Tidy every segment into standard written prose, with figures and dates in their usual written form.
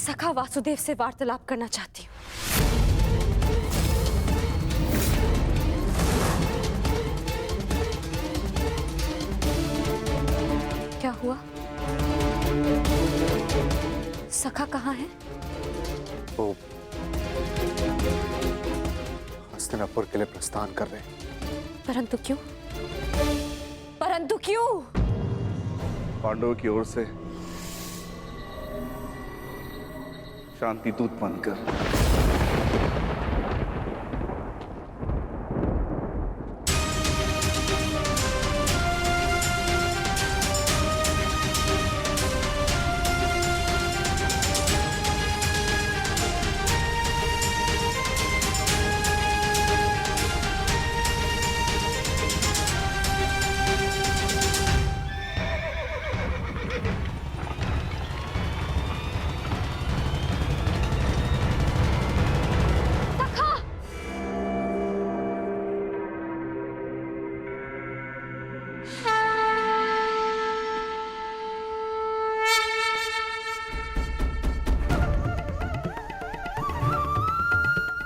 सखा वासुदेव से वार्तालाप करना चाहती हूँ। क्या हुआ? सखा कहाँ है? वो हस्तिनापुर के लिए प्रस्थान कर रहे हैं। परंतु क्यों? परंतु क्यों? पांडवों की ओर से शांति दूत बनकर।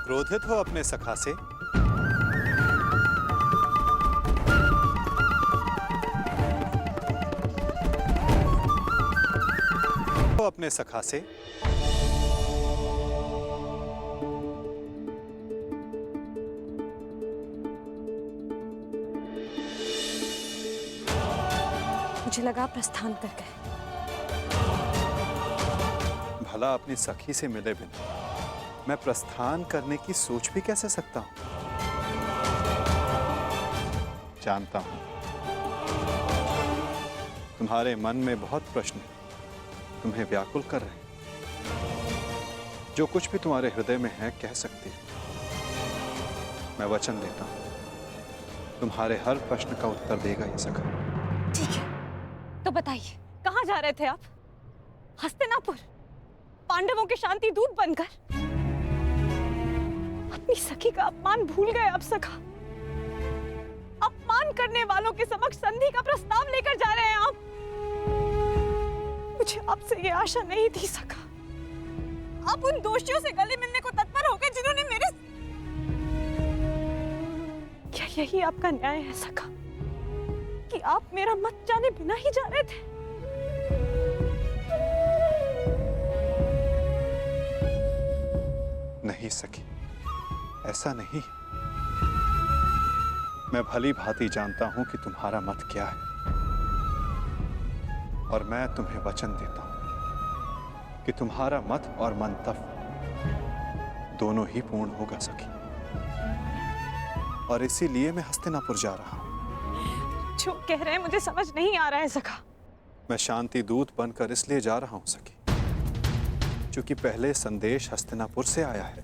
क्रोधित हो अपने सखा से? हो अपने सखा से? मुझे लगा प्रस्थान कर गए। भला अपनी सखी से मिले बिना मैं प्रस्थान करने की सोच भी कैसे सकता हूं? जानता हूं तुम्हारे मन में बहुत प्रश्न तुम्हें व्याकुल कर रहे हैं। जो कुछ भी तुम्हारे हृदय में है कह सकते हो। मैं वचन देता हूं तुम्हारे हर प्रश्न का उत्तर देगा ये सखा। ठीक है, तो बताइए कहाँ जा रहे थे आप? हस्तिनापुर, पांडवों के शांति दूत बनकर? अपनी सखी का अपमान भूल गए आप सखा। अपमान करने वालों के समक्ष संधि का प्रस्ताव लेकर जा रहे हैं आप। मुझे आपसे ये आशा नहीं थी सखा। आप उन दोषियों से गले मिलने को तत्पर हो गए जिन्होंने मेरे। क्या यही आपका न्याय है सखा कि आप मेरा मत जाने बिना ही जा रहे थे? नहीं सखी, ऐसा नहीं। मैं भली भांति जानता हूं कि तुम्हारा मत क्या है, और मैं तुम्हें वचन देता हूं कि तुम्हारा मत और मंतव्य दोनों ही पूर्ण होगा सखी। और इसीलिए मैं हस्तिनापुर जा रहा हूं। जो कह रहे हैं मुझे समझ नहीं आ रहा है सखा। मैं शांति दूत बनकर इसलिए जा रहा हूं सखी क्योंकि पहले संदेश हस्तिनापुर से आया है,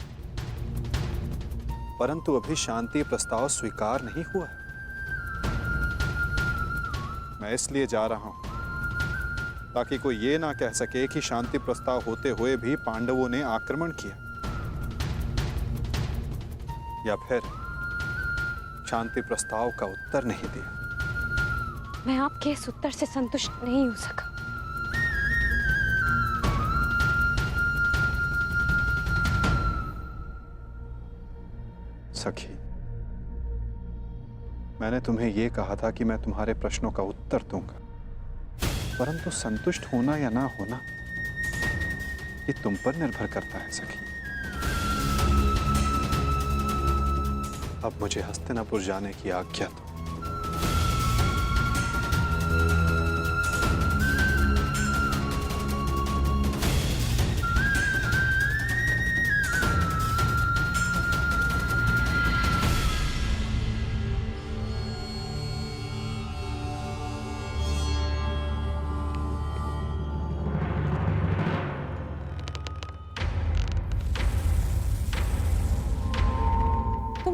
परंतु अभी शांति प्रस्ताव स्वीकार नहीं हुआ है। मैं इसलिए जा रहा हूं ताकि कोई ये ना कह सके कि शांति प्रस्ताव होते हुए भी पांडवों ने आक्रमण किया, या फिर शांति प्रस्ताव का उत्तर नहीं दिया। मैं आपके इस उत्तर से संतुष्ट नहीं हो सका। सखी, मैंने तुम्हें यह कहा था कि मैं तुम्हारे प्रश्नों का उत्तर दूंगा, परंतु संतुष्ट होना या ना होना ये तुम पर निर्भर करता है सखी। अब मुझे हस्तिनापुर जाने की आज्ञा दो।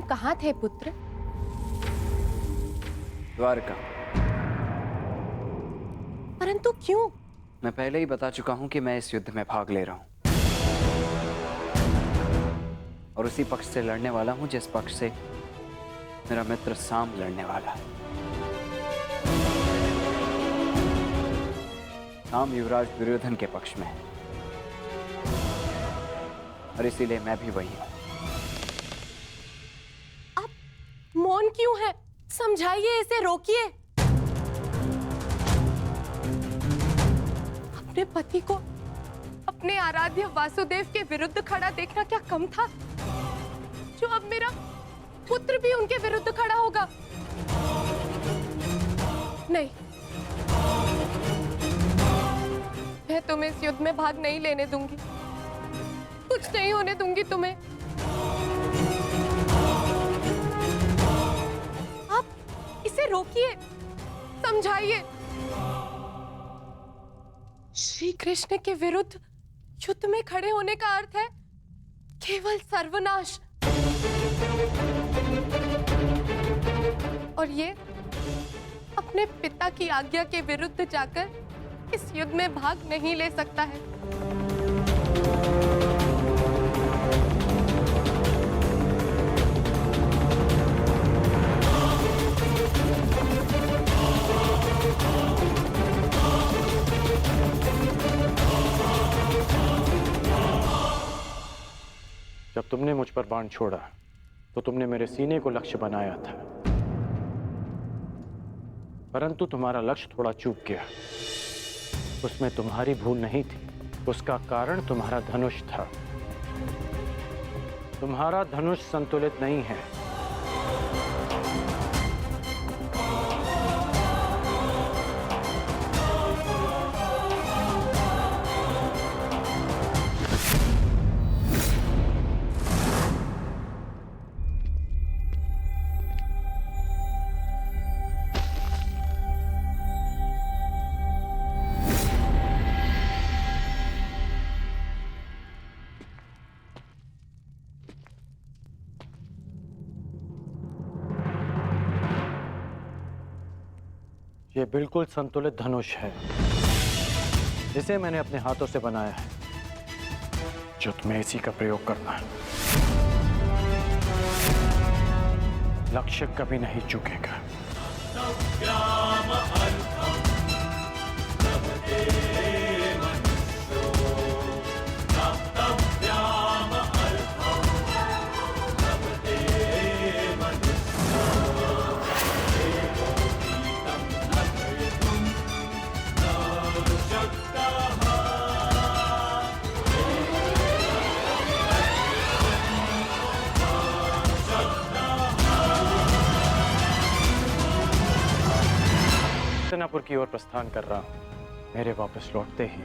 कहाँ थे पुत्र? द्वारका। परंतु क्यों? मैं पहले ही बता चुका हूं कि मैं इस युद्ध में भाग ले रहा हूं, और उसी पक्ष से लड़ने वाला हूं जिस पक्ष से मेरा मित्र साम लड़ने वाला है। साम युवराज दुर्योधन के पक्ष में है। और इसीलिए मैं भी वही हूं। आप मौन क्यों है? समझाइए, इसे रोकिए। अपने पति को अपने आराध्य वासुदेव के विरुद्ध खड़ा देखना क्या कम था, जो अब मेरा पुत्र भी उनके विरुद्ध खड़ा होगा? नहीं, मैं तुम्हें इस युद्ध में भाग नहीं लेने दूंगी। कुछ नहीं होने दूंगी तुम्हें। आप इसे रोकिए, समझाइए। श्री कृष्ण के विरुद्ध युद्ध में खड़े होने का अर्थ है केवल सर्वनाश। और ये अपने पिता की आज्ञा के विरुद्ध जाकर इस युद्ध में भाग नहीं ले सकता है। जब तुमने मुझ पर बाण छोड़ा तो तुमने मेरे सीने को लक्ष्य बनाया था, परंतु तुम्हारा लक्ष्य थोड़ा चूक गया। उसमें तुम्हारी भूल नहीं थी, उसका कारण तुम्हारा धनुष था। तुम्हारा धनुष संतुलित नहीं है। ये बिल्कुल संतुलित धनुष है। इसे मैंने अपने हाथों से बनाया है, जो तुम्हें इसी का प्रयोग करना है। लक्ष्य कभी नहीं चूकेगा। हस्तिनापुर की ओर प्रस्थान कर रहा हूं। मेरे वापस लौटते ही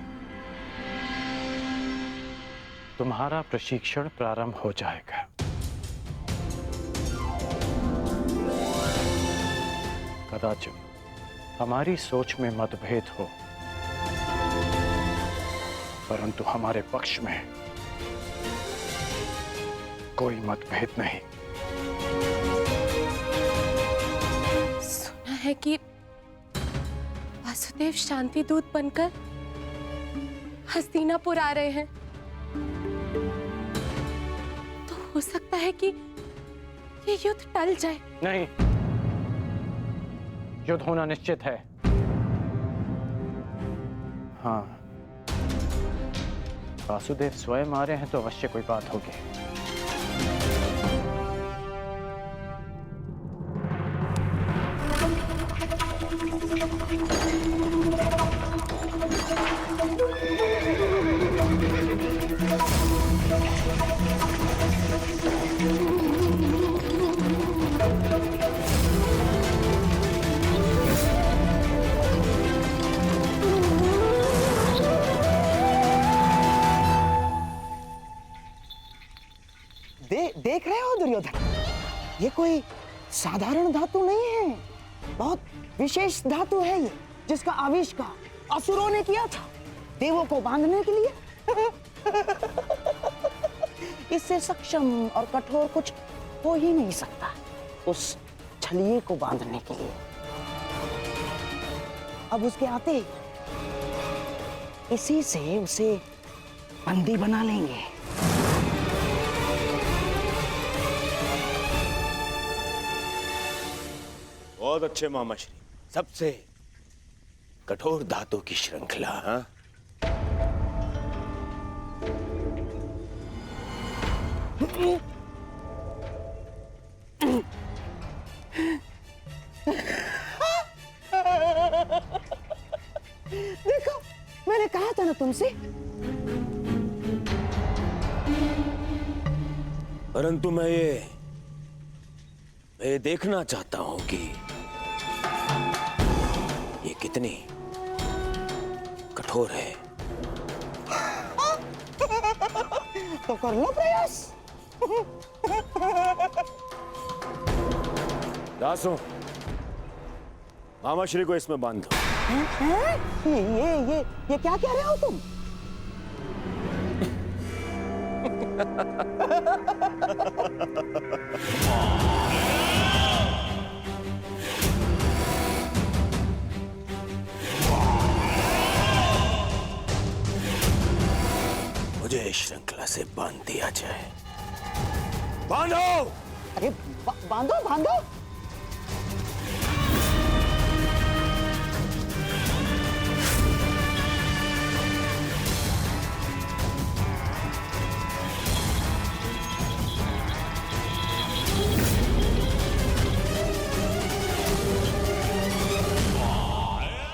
तुम्हारा प्रशिक्षण प्रारंभ हो जाएगा। कदाचित हमारी सोच में मतभेद हो, परंतु हमारे पक्ष में कोई मतभेद नहीं। सुना है कि वासुदेव शांति दूत बनकर हस्तिनापुर आ रहे हैं, तो हो सकता है कि ये युद्ध टल जाए। नहीं, युद्ध होना निश्चित है। हाँ, वासुदेव स्वयं आ रहे हैं तो अवश्य कोई बात होगी। देख रहे हो दुर्योधन, ये कोई साधारण धातु नहीं है, बहुत विशेष धातु है ये, जिसका आविष्कार असुरों ने किया था देवों को बांधने के लिए। इससे सक्षम और कठोर कुछ हो ही नहीं सकता उस छलिए को बांधने के लिए। अब उसके आते इसी से उसे बंदी बना लेंगे। बहुत अच्छे मामाश्री, सबसे कठोर धातु की श्रृंखला। हाँ? देखो, मैंने कहा था ना तुमसे। परंतु मैं ये देखना चाहता हूं कि ये कितनी कठोर है। तो कर लो प्रयास। दासों, मामाश्री को इसमें बांध दो। ये क्या कह रहे हो तुम? मुझे श्रृंखला से बांध दिया जाए। बांधो! अरे बांधो बांधो।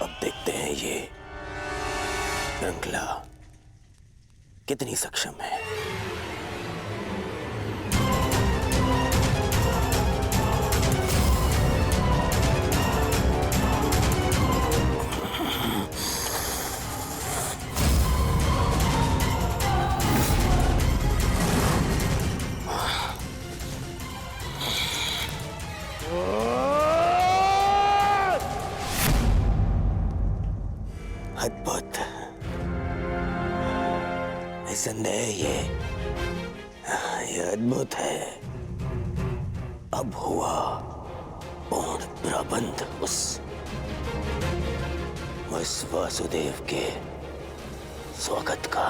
अब देखते हैं ये श्रृंखला कितनी सक्षम है। अद्भुत, निसंदेह ये अद्भुत है। अब हुआ पूर्ण प्रबंध उस वासुदेव के स्वागत का।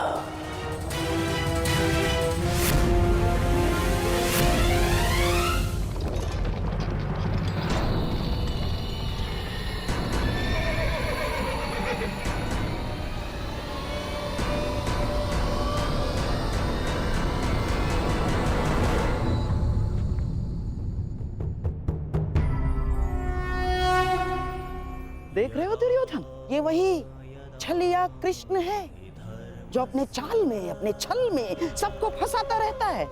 देख रहे हो दुर्योधन, ये वही छलिया कृष्ण है जो अपने चाल में, अपने छल में सबको फंसाता रहता है।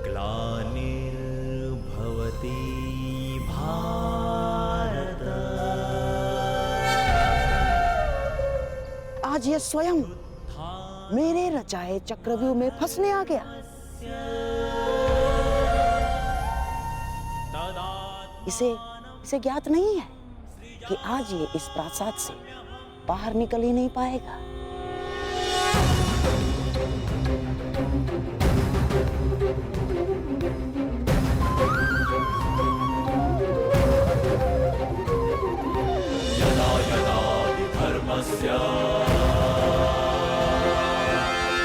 ग्लानिर्भवति भारत। आज ये स्वयं मेरे रचाए चक्रव्यूह में फंसने आ गया। इसे ज्ञात नहीं है कि आज ये इस प्रासाद से बाहर निकल ही नहीं पाएगा। यदा यदा हि धर्मस्य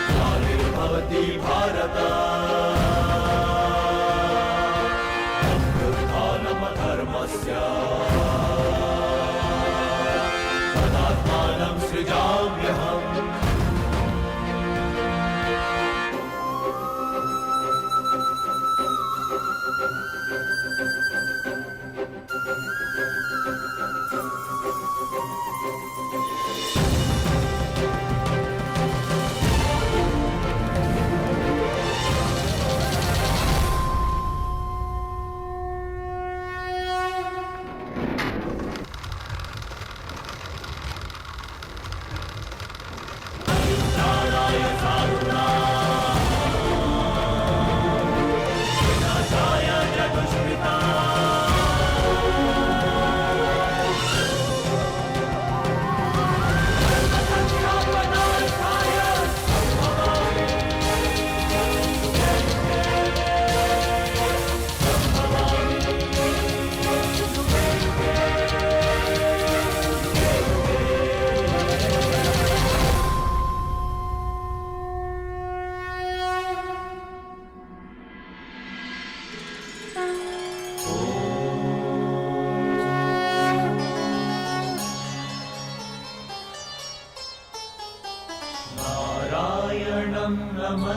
ग्लानिर्भवति भारत। अभ्युत्थानमधर्मस्य तदात्मानं सृजाम्यहम्।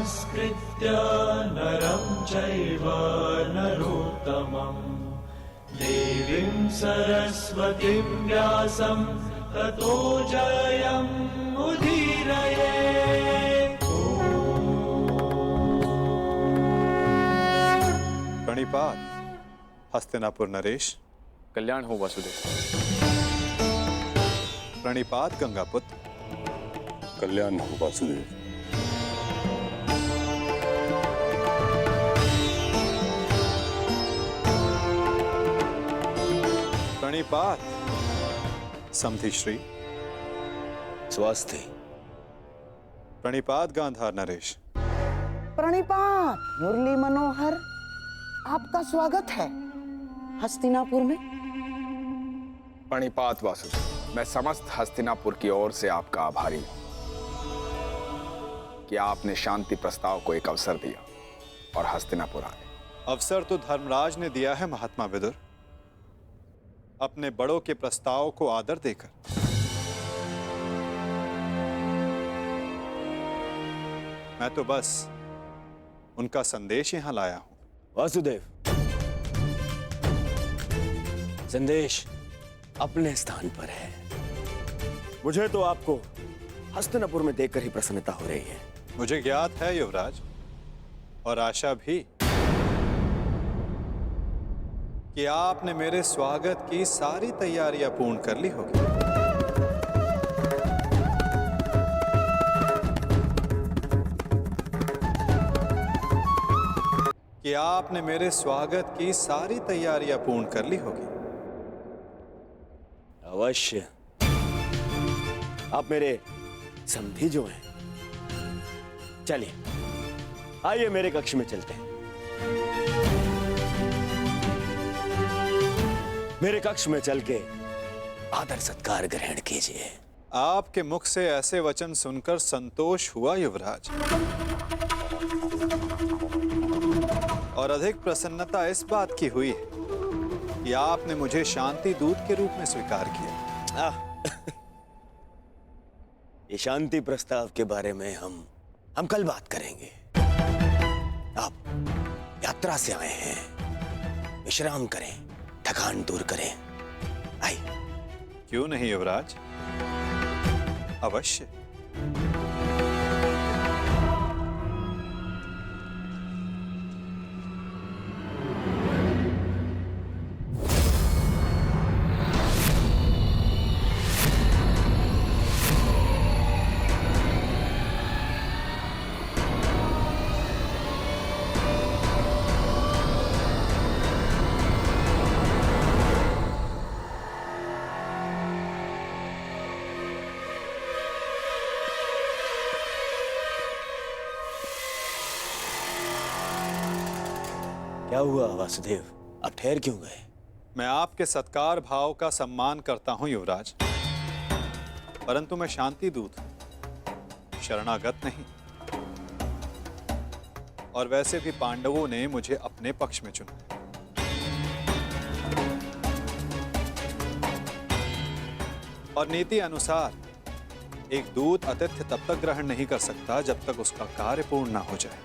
नमस्कृत्य नरं चैव नरोत्तमं देवीं सरस्वतीं व्यासं ततो जयमुदीरयेत्। प्रणिपात हस्तिनापुर नरेश। कल्याण हो वासुदेव। प्रणिपात गंगापुत्र। कल्याण हो वासुदेव। प्रणिपात समधि श्री। स्वास्थ्य। प्रणिपात गांधार नरेश। प्रणिपात मुरली मनोहर, आपका स्वागत है हस्तिनापुर में। प्रणिपात वासुदेव, मैं समस्त हस्तिनापुर की ओर से आपका आभारी हूं कि आपने शांति प्रस्ताव को एक अवसर दिया और हस्तिनापुर आए। अवसर तो धर्मराज ने दिया है महात्मा विदुर, अपने बड़ों के प्रस्ताव को आदर देकर। मैं तो बस उनका संदेश यहां लाया हूं। वासुदेव, संदेश अपने स्थान पर है। मुझे तो आपको हस्तिनापुर में देखकर ही प्रसन्नता हो रही है। मुझे ज्ञात है युवराज, और आशा भी, कि आपने मेरे स्वागत की सारी तैयारियां पूर्ण कर ली होगी। कि आपने मेरे स्वागत की सारी तैयारियां पूर्ण कर ली होगी। अवश्य। आप मेरे समधी जो हैं। चलिए, आइए मेरे कक्ष में चलते हैं। मेरे कक्ष में चल के आदर सत्कार ग्रहण कीजिए। आपके मुख से ऐसे वचन सुनकर संतोष हुआ युवराज, और अधिक प्रसन्नता इस बात की हुई है कि आपने मुझे शांति दूत के रूप में स्वीकार किया। ये शांति प्रस्ताव के बारे में हम कल बात करेंगे। आप यात्रा से आए हैं, विश्राम करें, थकान दूर करें। आइए। क्यों नहीं युवराज, अवश्य। क्या हुआ वासुदेव, आप ठहर क्यों गए? मैं आपके सत्कार भाव का सम्मान करता हूं युवराज, परंतु मैं शांति दूत हूं, शरणागत नहीं। और वैसे भी पांडवों ने मुझे अपने पक्ष में चुना। और नीति अनुसार एक दूत आतिथ्य तब तक ग्रहण नहीं कर सकता जब तक उसका कार्य पूर्ण ना हो जाए।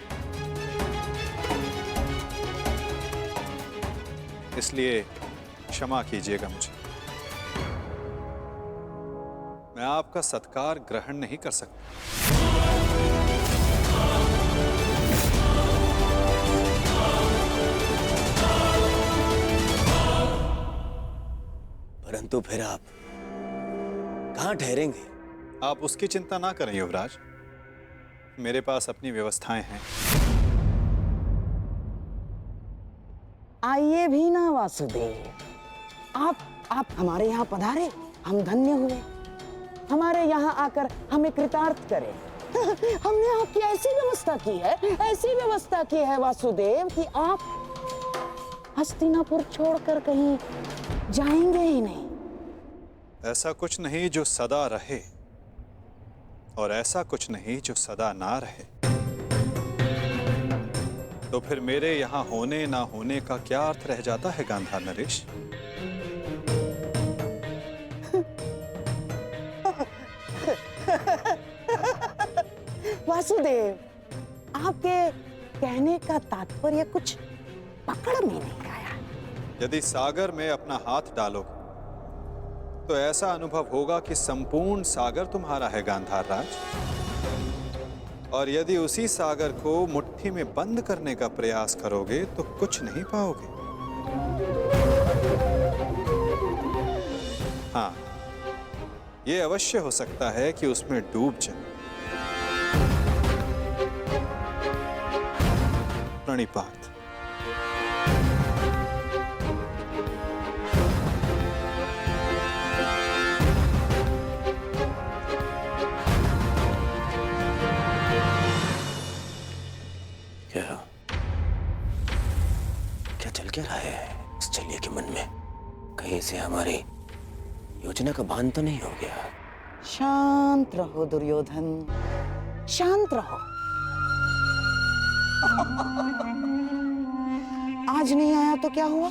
इसलिए क्षमा कीजिएगा मुझे, मैं आपका सत्कार ग्रहण नहीं कर सकता। परंतु फिर आप कहां ठहरेंगे? आप उसकी चिंता ना करें युवराज, मेरे पास अपनी व्यवस्थाएं हैं। आइए भी ना वासुदेव, आप हमारे यहाँ पधारे, हम धन्य हुए। हमारे यहाँ आकर हमें कृतार्थ करें। हमने आपकी ऐसी व्यवस्था की है वासुदेव कि आप हस्तिनापुर छोड़कर कहीं जाएंगे ही नहीं। ऐसा कुछ नहीं जो सदा रहे, और ऐसा कुछ नहीं जो सदा ना रहे। तो फिर मेरे यहाँ होने ना होने का क्या अर्थ रह जाता है गांधार नरेश? वासुदेव, आपके कहने का तात्पर्य कुछ पकड़ में नहीं आया। यदि सागर में अपना हाथ डालोगे तो ऐसा अनुभव होगा कि संपूर्ण सागर तुम्हारा है गांधार राज। और यदि उसी सागर को मुट्ठी में बंद करने का प्रयास करोगे तो कुछ नहीं पाओगे। हाँ, यह अवश्य हो सकता है कि उसमें डूब जाए। प्रणिपात। क्या चल क्या रहा है इस चलिए के मन में? कहीं से हमारी योजना का भान तो नहीं हो गया? शांत रहो दुर्योधन, शांत रहो। आज नहीं आया तो क्या हुआ?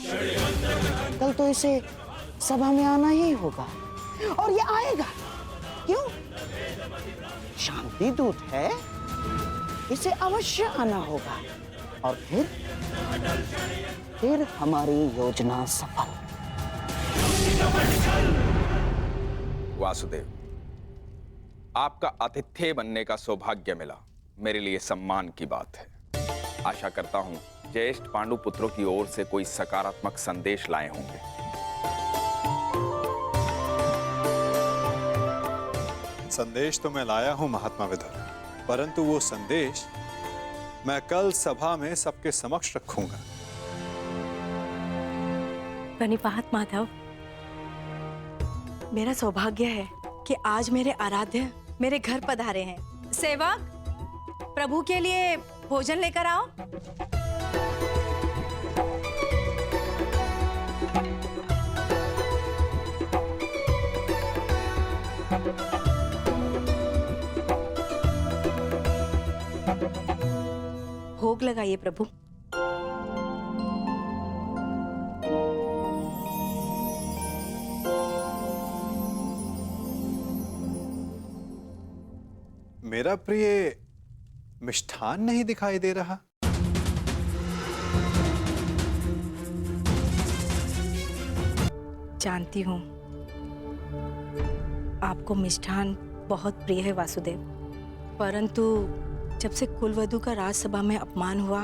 कल तो इसे सभा में आना ही होगा और ये आएगा। क्यों? शांति दूत है, इसे अवश्य आना होगा और फिर हमारी योजना सफल। वासुदेव, आपका आतिथ्य बनने का सौभाग्य मिला, मेरे लिए सम्मान की बात है। आशा करता हूं ज्येष्ठ पांडु पुत्रों की ओर से कोई सकारात्मक संदेश लाए होंगे। संदेश तो मैं लाया हूं महात्मा विदुर, परंतु वो संदेश मैं कल सभा में सबके समक्ष रखूंगा। प्रणिपात माधव, मेरा सौभाग्य है कि आज मेरे आराध्य मेरे घर पधारे हैं। सेवक, प्रभु के लिए भोजन लेकर आओ। भोग लगाइए प्रभु। मेरा प्रिय मिष्ठान नहीं दिखाई दे रहा। जानती हूँ आपको मिष्ठान बहुत प्रिय है वासुदेव, परंतु जब से कुलवधू का राजसभा में अपमान हुआ